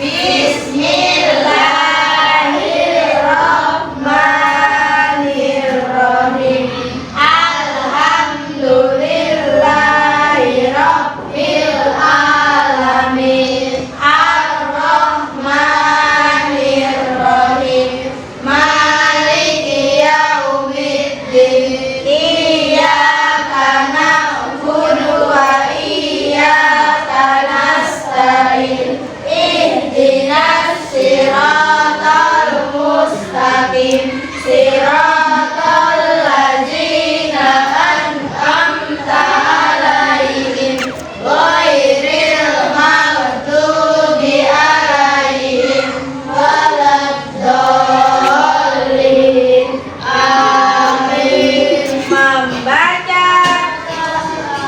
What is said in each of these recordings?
Bismillahirrahmanirrahim. Alhamdulillahi rabbil alamin. Ar-Rahmanirrahim. Maliki yaumiddin. Iyyaka na'budu wa iyyaka nasta'in. Ihdinas siratal mustaqim. Siratal ladzina an'amta 'alaihim ghairil maghdubi 'alaihim waladdallin. Amin. Membaca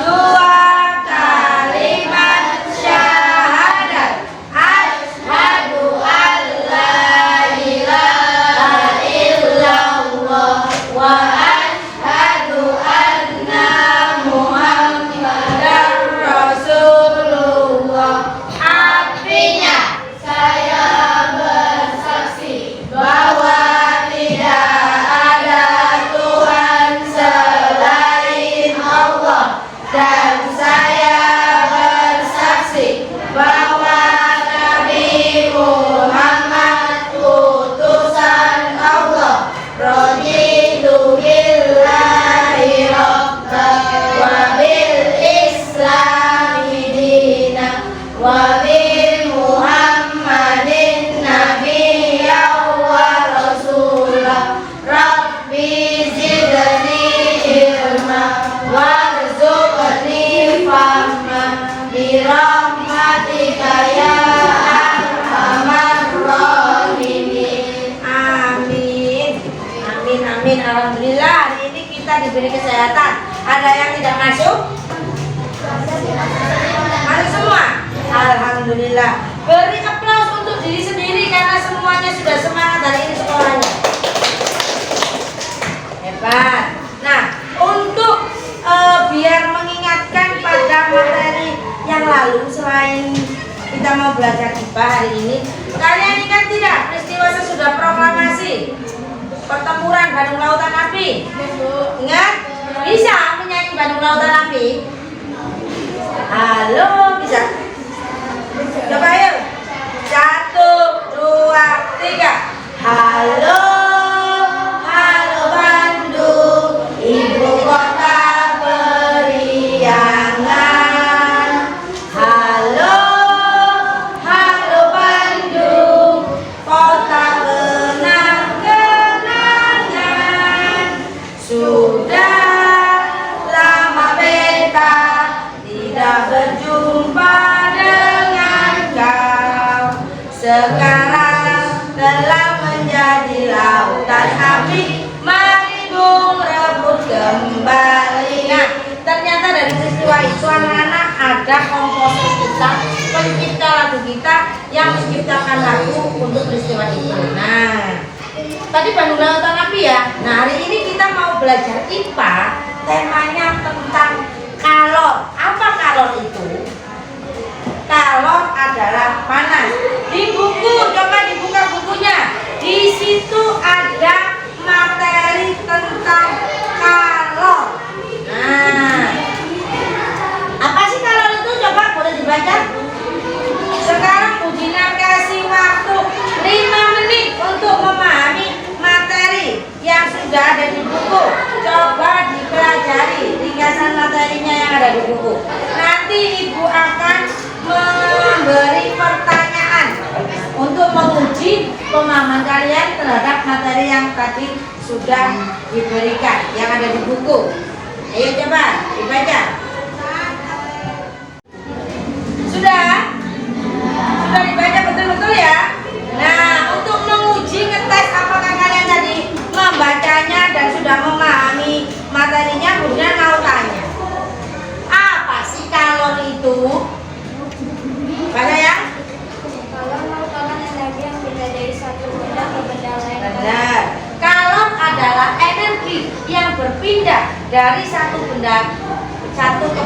dua kalimat syahadat. Asyhadu an la ilaha illallah wa asyhadu anna Muhammadar Rasulullah. Artinya, saya bersaksi bahwa tidak ada Tuhan selain Allah, dan saya bersaksi bahwa Nabi Muhammad utusan Allah. Raditu billahi rabban wa bil islami dinan wa bi Muhammadin nabiyyan wa rasulah. Rabbi zidni ilma warzuqni fahma bi rahmatika ya arhamar rahimin. Amin. Amin, amin. Alhamdulillah hari ini kita diberi kesehatan. Ada yang tidak masuk? Masuk semua? Alhamdulillah. Beri aplaus untuk diri sendiri karena semuanya sudah semangat hari ini sekolahnya. Hebat. Nah, untuk biar mengingatkan pada materi yang lalu, selain kita mau belajar IPA hari ini, kalian ingat tidak peristiwa sesudah proklamasi pertempuran Bandung Lautan Api? Ingat? Bisa menyanyi Bandung Lautan Api? Halo, bisa? Coba yuk. 1, 2, 3. Halo, halo Bandung, ibu kota periangan. Halo, halo Bandung, kota kenang-kenangan. Sudah lama beta tidak berjumpa dengan kau. Sekarang telah menjadi lautan api, mari bung rebut kembali. Nah, ternyata dari peristiwa itu anak-anak ada komposer kita, pencipta lagu kita yang menciptakan lagu untuk peristiwa itu. Nah, tadi Bandung Lautan Api ya. Nah, hari ini kita mau belajar IPA, temanya tentang kalor. Apa kalor itu? Kalor adalah panas. Di buku, coba dibuka bukunya. Di situ ada materi tentang kalor. Nah, apa sih kalor itu? Coba boleh dibaca. Sekarang Bu Dina kasih waktu 5 menit untuk memahami materi yang sudah ada di buku. Coba dipelajari ringkasan materinya yang ada di buku. Nanti Ibu akan memberi pertanyaan untuk menguji pemahaman kalian terhadap materi yang tadi sudah diberikan yang ada di buku. Ayo coba dibaca. Sudah? Sudah dibaca betul-betul ya? Nah, untuk menguji ngetes apakah kalian tadi membacanya dan sudah memahami materinya, kemudian mau tanya, apa sih kalor itu? Baca ya? Kalau merupakan energi yang pindah dari satu benda ke benda lain. Benar. Kalor adalah energi yang berpindah dari satu ke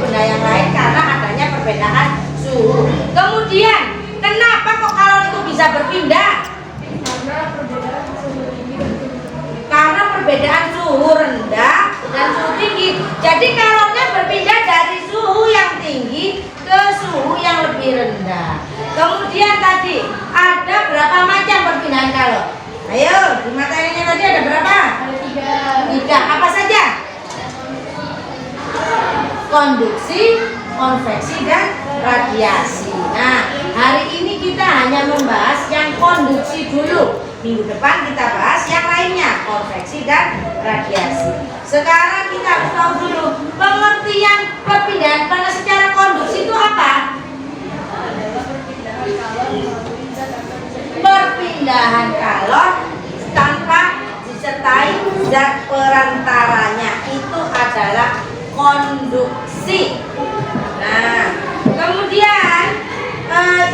benda yang lain karena adanya perbedaan suhu. Kemudian, kenapa kok kalor itu bisa berpindah? Karena perbedaan suhu rendah dan suhu tinggi. Jadi kalornya berpindah dari suhu yang tinggi ke suhu yang lebih rendah. Kemudian tadi ada berapa macam perpindahan kalor? Ayo, di materinya tadi ada berapa? Ada 3. 3. Apa saja? Konduksi, konveksi, dan radiasi. Nah, hari ini kita hanya membahas yang konduksi dulu. Minggu depan kita bahas yang lainnya, konveksi dan radiasi. Sekarang kita harus tahu dulu pengertian perpindahan panas secara konduksi itu apa? Perpindahan kalor tanpa disertai zat perantaranya itu adalah konduksi. Nah, kemudian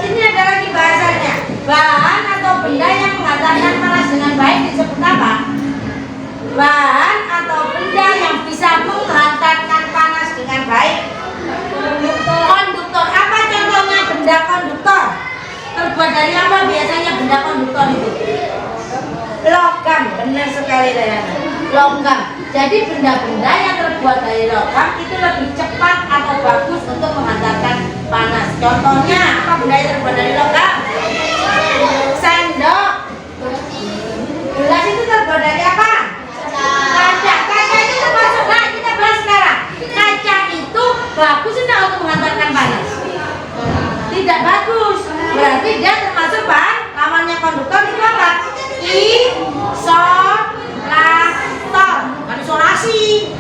ini ada lagi bahasanya. Bahan atau benda yang menghantarkan panas dengan baik disebut apa? Bahan atau benda yang bisa menghantarkan panas dengan baik. Konduktor. Apa contohnya benda konduktor? Terbuat dari apa biasanya benda konduktor itu? Logam. Benar sekali Dayana. Logam. Jadi benda-benda yang terbuat dari logam itu lebih cepat atau bagus untuk menghantarkan panas. Contohnya apa benda yang terbuat dari logam? Sendok. Gelas itu terbuat dari apa? Kaca. Kaca itu termasuk. Nah, kita bahas sekarang. Kaca itu bagus tidak untuk menghantarkan panas? Tidak bagus. Berarti dia termasuk bahan lawannya konduktor itu apa? Isolator. Bukan isolasi.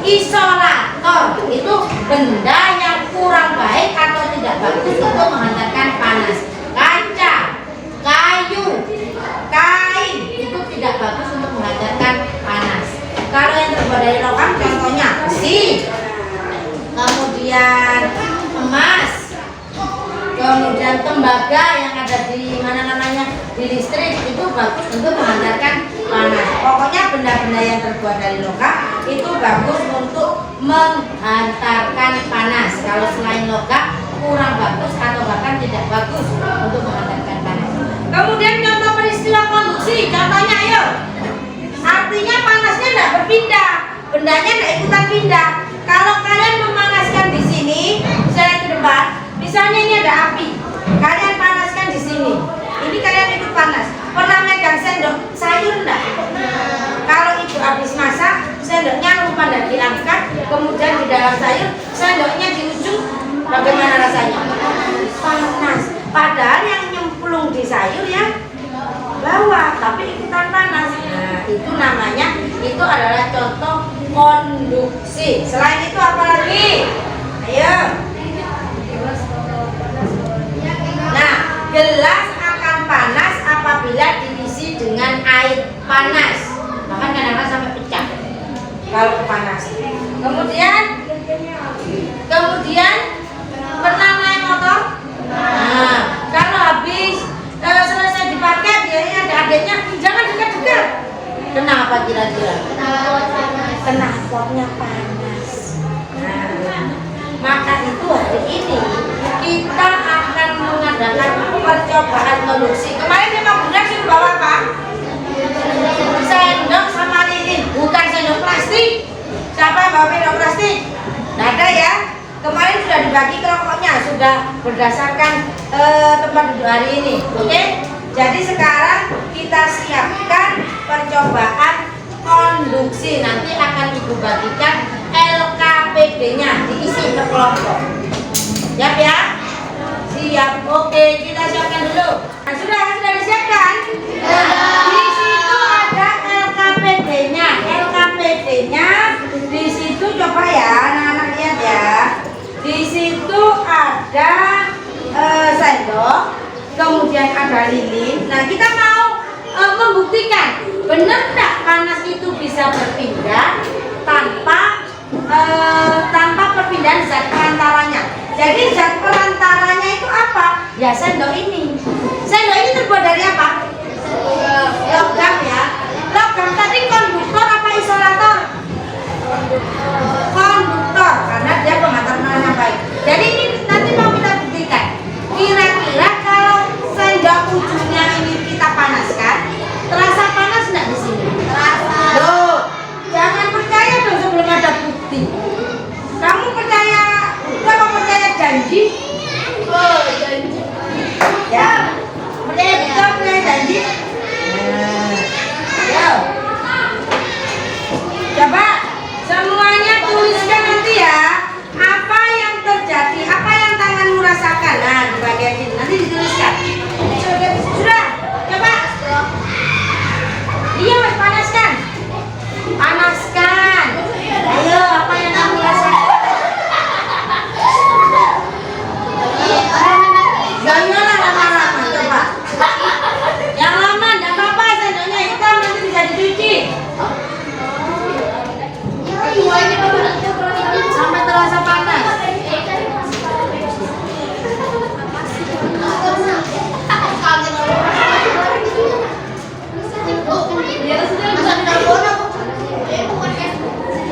Isolator itu benda yang kurang baik atau tidak bagus untuk menghantarkan panas. Kaca, kayu, kain itu tidak bagus untuk menghantarkan panas. Kalau yang terbuat dari logam contohnya besi, kemudian emas, kemudian tembaga yang ada di mana namanya di listrik itu bagus untuk menghantarkan panas. Pokoknya benda-benda yang terbuat dari logam itu bagus untuk menghantarkan panas. Kalau selain logam kurang bagus atau bahkan tidak bagus untuk menghantarkan panas. Kemudian contoh peristiwa konduksi, contohnya ayo. Artinya panasnya tidak berpindah, bendanya tidak ikutan pindah. Kalau kalian memanaskan di sini, saya ke depan, misalnya ini ada api, kalian panaskan di sini. Ini kalian ikut panas. Pernah megang sendok sayur enggak? Kalau ibu habis masak, sendoknya lupa dan diangkat, kemudian di dalam sayur, sendoknya di ujung, bagaimana rasanya? Panas. Padahal yang nyemplung di sayur ya bawah, tapi ikutan panas. Nah, itu namanya, itu adalah contoh konduksi. Selain itu apa lagi? Ayo. Nah, gelas akan panas apabila diisi dengan air panas. Bahkan kadang-kadang sampai pecah kalau kepanasan. Kemudian pernah naik motor? Nah, kalau habis selesai dipakai biasanya ada adiknya, jangan dekat-dekat. Kenapa kira-kira? Knalpotnya panas. Nah, maka itu hari ini kita akan mengadakan percobaan konduksi. Kemarin 5 bulan sih bawa apa? Sendok sama lilin, bukan sendok plastik. Siapa yang bawa sendok plastik? Nggak ada ya. Kemarin sudah dibagi kelompoknya, sudah berdasarkan tempat duduk hari ini. Oke? Jadi sekarang kita siapkan percobaan konduksi. Nanti akan ibu bagikan LKPD-nya, diisi per kelompok. Siap ya? Siap. Oke, kita siapkan dulu. Nah, sudah disiapkan? Di situ ada LKPD-nya. LKPD-nya di situ coba ya, anak-anak lihat ya. Di situ ada sendok, kemudian ada lilin. Nah, kita mau membuktikan benar tidak panas itu bisa berpindah tanpa perpindahan zat perantaranya. Jadi zat perantaranya itu apa? Ya sendok ini. Sendok ini terbuat dari apa? Logam ya. Logam tadi konduktor apa isolator? Konduktor, karena dia penghantar panas yang baik. Jadi ini nanti mau kita buktikan. Kira-kira kalau sendok ujungnya janji? Ayo. Coba semuanya tuliskan nanti ya. Apa yang terjadi? Apa yang tanganmu rasakan? Nah, di bagian ini nanti dituliskan. Sudah. Coba. Iya, Mas, panaskan. Panaskan. Ayo, apa yang kamu rasakan? Janganlah lama-lama, coba. Yang lama enggak apa-apa, sendoknya hitam nanti bisa dicuci. Sampai terasa panas.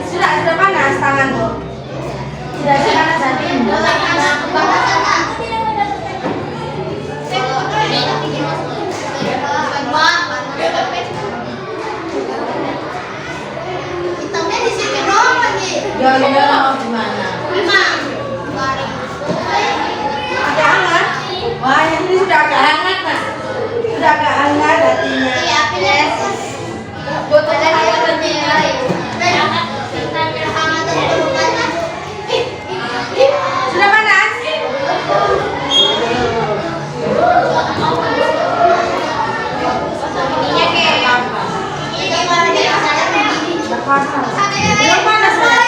Sudah panas tanganmu. Sudah panas hati. Ya, gimana? Agak hangat. Wah, ini sudah agak hangat, Mas. Sudah agak hangat hatinya. Sudah panas? Belum panas, Mas.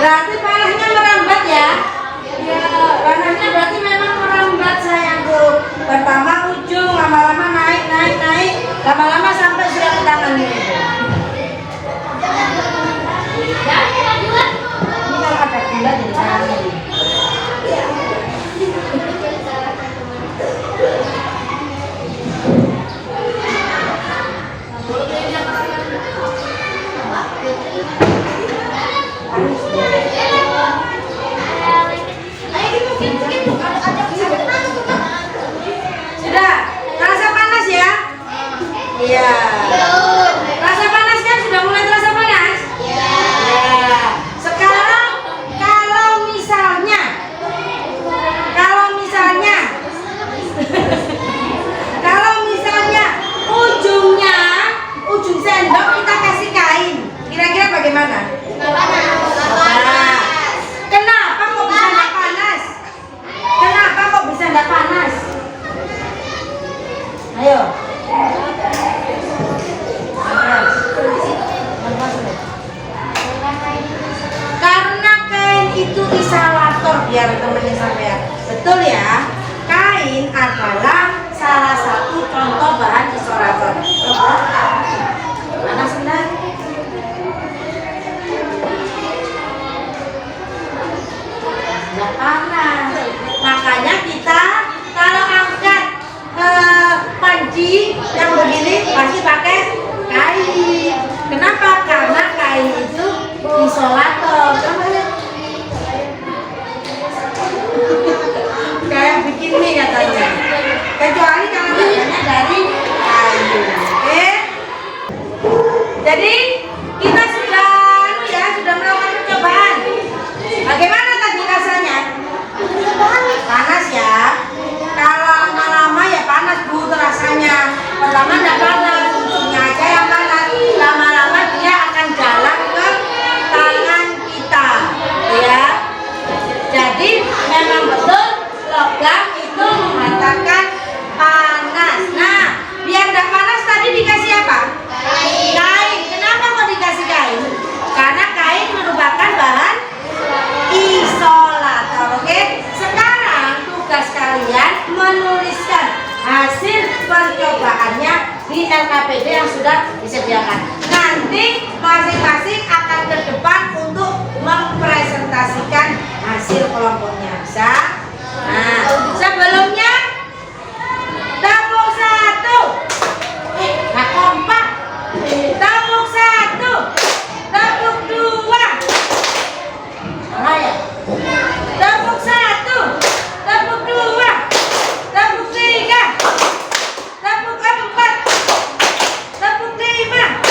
Berarti panasnya merambat ya? Iya, panasnya berarti memang merambat sayangku. Pertama ujung, lama-lama naik. Lama-lama sampai sudah ke tangannya. Ini kalau ada gula jadi tangan. Sudah, terasa panas ya? Iya. Rasa panas kan sudah mulai terasa panas? Iya. Sekarang kalau misalnya ujung sendok kita kasih kain, kira-kira bagaimana? Kenapa kok bisa nggak panas? Ayo. Karena kain itu isolator, biar temennya sampean. Betul ya? Kain adalah salah satu contoh bahan isolator. Panas benar? Nggak panas. Makanya kita kalau angkat panci yang begini pasti pakai kain. Kenapa? Karena kain itu isolator. Kayak begini katanya. Kecuali kalau bahannya dari kayu. Oke? Jadi kita sudah melakukan percobaan. Bagaimana tadi rasanya? Panas ya. Kalau lama-lama ya panas Bu rasanya. Pertama tidak panas, ujungnya aja yang panas. Lama-lama dia akan jalan ke tangan kita, ya. Jadi memang betul logam itu menghantarkan panas. Nah, biar tidak panas tadi dikasih apa? Kain. Kenapa kok dikasih kain? Karena kain merupakan bahan isolator. Oke? Sekarang tugas kalian menuliskan hasil percobaannya di LKPD yang sudah disediakan. Nanti nanti masing-masing akan ke depan untuk mempresentasikan hasil kelompoknya. Bisa? Nah, sebelumnya tepuk satu. Nah, kompak. Tepuk satu. Tepuk dua. Ayo. Tepuk satu. Tepuk dua. Tepuk tiga. Tepuk empat. Tepuk lima.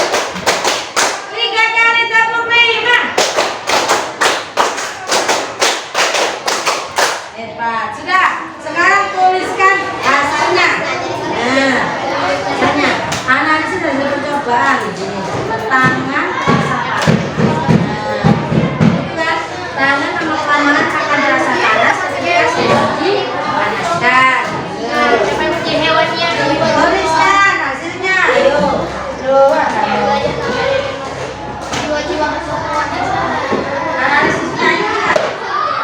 3 kali tepuk 5. Hebat. Sudah. Sekarang tuliskan hasilnya. Nah, hasilnya. Anak ini sudah percobaan. Tangan rasa panas. Nah, tangan lama-kelamaan akan terasa panas ketika sudah dipanaskan. Tuliskan hasilnya. Ayo. Dua. Analisisnya ayo.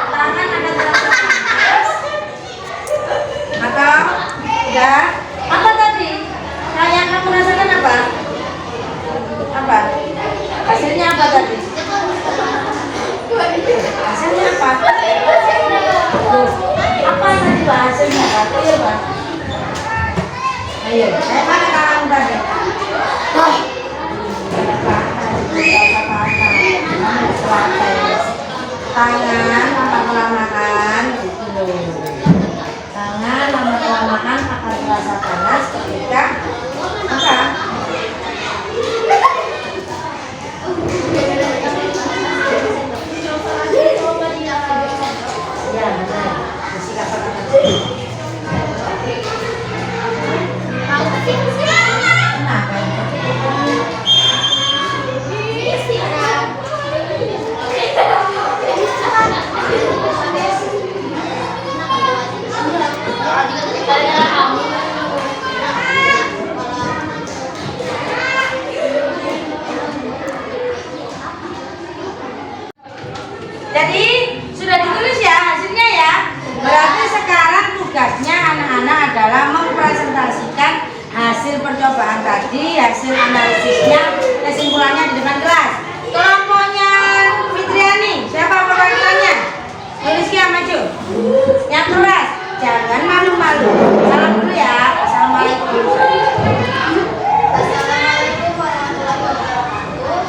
Tangan akan terasa panas. Atau enggak? Apa tadi? Nah, yang kamu rasakan apa? Apa? Hasilnya apa tadi? Hasilnya apa? Loh, apa tadi Pak hasilnya? Ayo Pak. Ayo, saya mana kamu tadi? Oh. Tangan lama-kelamaan gitu. Tangan lama-kelamaan akan terasa panas ketika apa? Ya benar. Bersikap panas. Jadi sudah ditulis ya hasilnya ya. Berarti sekarang tugasnya anak-anak adalah mempresentasikan hasil percobaan tadi, hasil analisisnya, kesimpulannya di depan kelas. Kelompoknya Fitriani, siapa perwakilannya? Rizky maju. Yang keras, jangan malu-malu. Salam dulu ya. Assalamualaikum. Assalamualaikum warahmatullahi wabarakatuh.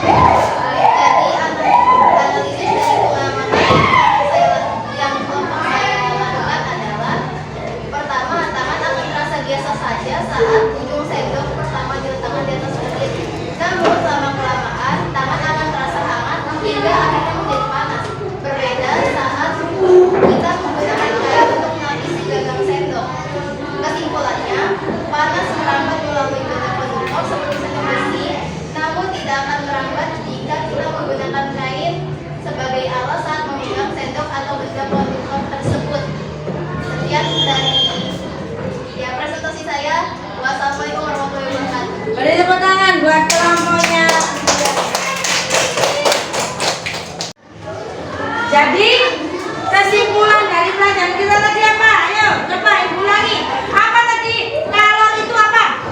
Jadi analisis dari pengamanan yang kelompok saya lakukan adalah pertama, tangan akan terasa biasa saja saat ujung sendok pertama diletakkan di atas kulit. Namun selama kelamaan, tangan akan terasa hangat hingga akhirnya menjadi panas. Berbeda saat kita menggunakan kain untuk melapisi gagang sendok. Kesimpulannya, panas merambat melalui gagang konduktor seperti sendok besi, namun tidak akan merambat jika kita menggunakan kain sebagai alas saat memegang sendok atau gagang konduktor tersebut. Sekian dari presentasi saya. Wassalamualaikum warahmatullahi wabarakatuh. Beri tepuk tangan buat kelompoknya. Jadi kesimpulan dari pelajaran kita tadi apa? Ayo coba ibu ulangi. Apa tadi? Kalor itu apa?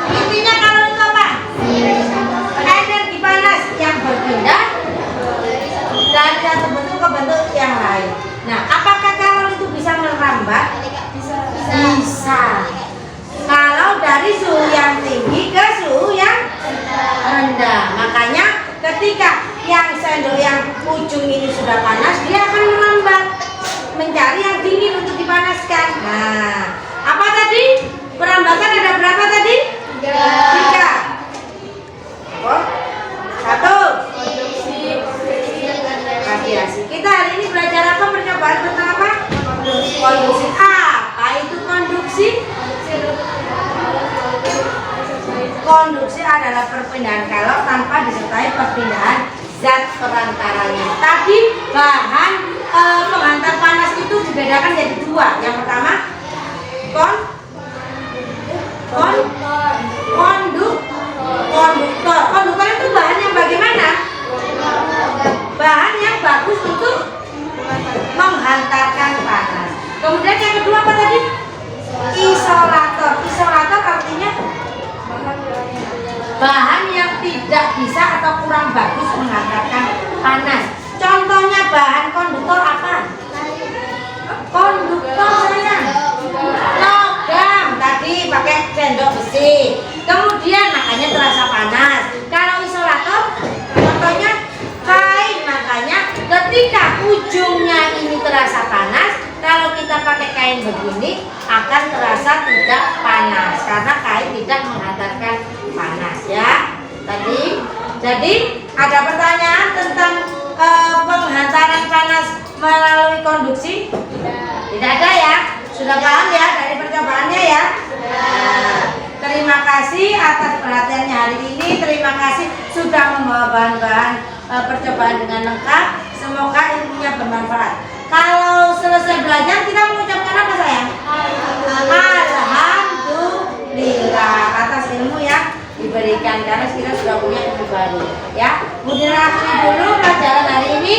Intinya kalor itu apa? Energi panas yang berpindah dari satu bentuk ke bentuk yang lain. Nah, apakah kalor itu bisa merambat? Bisa. Kalau dari suhu yang tinggi ke suhu yang rendah. Makanya ketika yang sendok yang ujung ini sudah panas, dia akan merambat mencari yang dingin untuk dipanaskan. Nah, apa tadi? Perambatan ada berapa tadi? 3. Oh, 1. Radiasi. Kita hari ini belajar apa? Percobaan tentang apa? Konduksi. Apa itu konduksi? Konduksi adalah perpindahan kalor tanpa disertai perpindahan zat perantaranya. Tadi bahan penghantar panas itu dibedakan jadi 2. Yang pertama konduktor. Konduktor itu bahan yang bagaimana? Bahan yang bagus untuk menghantarkan panas. Kemudian yang kedua apa tadi? Isolator. Isolator artinya bahan bahan yang tidak bisa atau kurang bagus menghantarkan panas. Contohnya bahan konduktor apa? Konduktor sayang. Logam tadi pakai sendok besi. Kemudian makanya terasa panas. Kalau isolator contohnya kain, makanya ketika ujungnya ini terasa panas, kalau kita pakai kain begini akan terasa tidak panas karena kain tidak menghantarkan panas ya. Jadi ada pertanyaan tentang penghantaran panas melalui konduksi? Tidak ada ya? Sudah paham ya dari percobaannya ya? Terima kasih atas perhatiannya hari ini. Terima kasih sudah membawa bahan-bahan percobaan dengan lengkap. Semoga ilmunya bermanfaat. Kalau selesai belajar kita mengucapkan apa sayang? Alhamdulillah atas ilmu yang diberikan karena kita sudah punya ilmu baru. Ya, kemudian akhiri dulu pelajaran hari ini.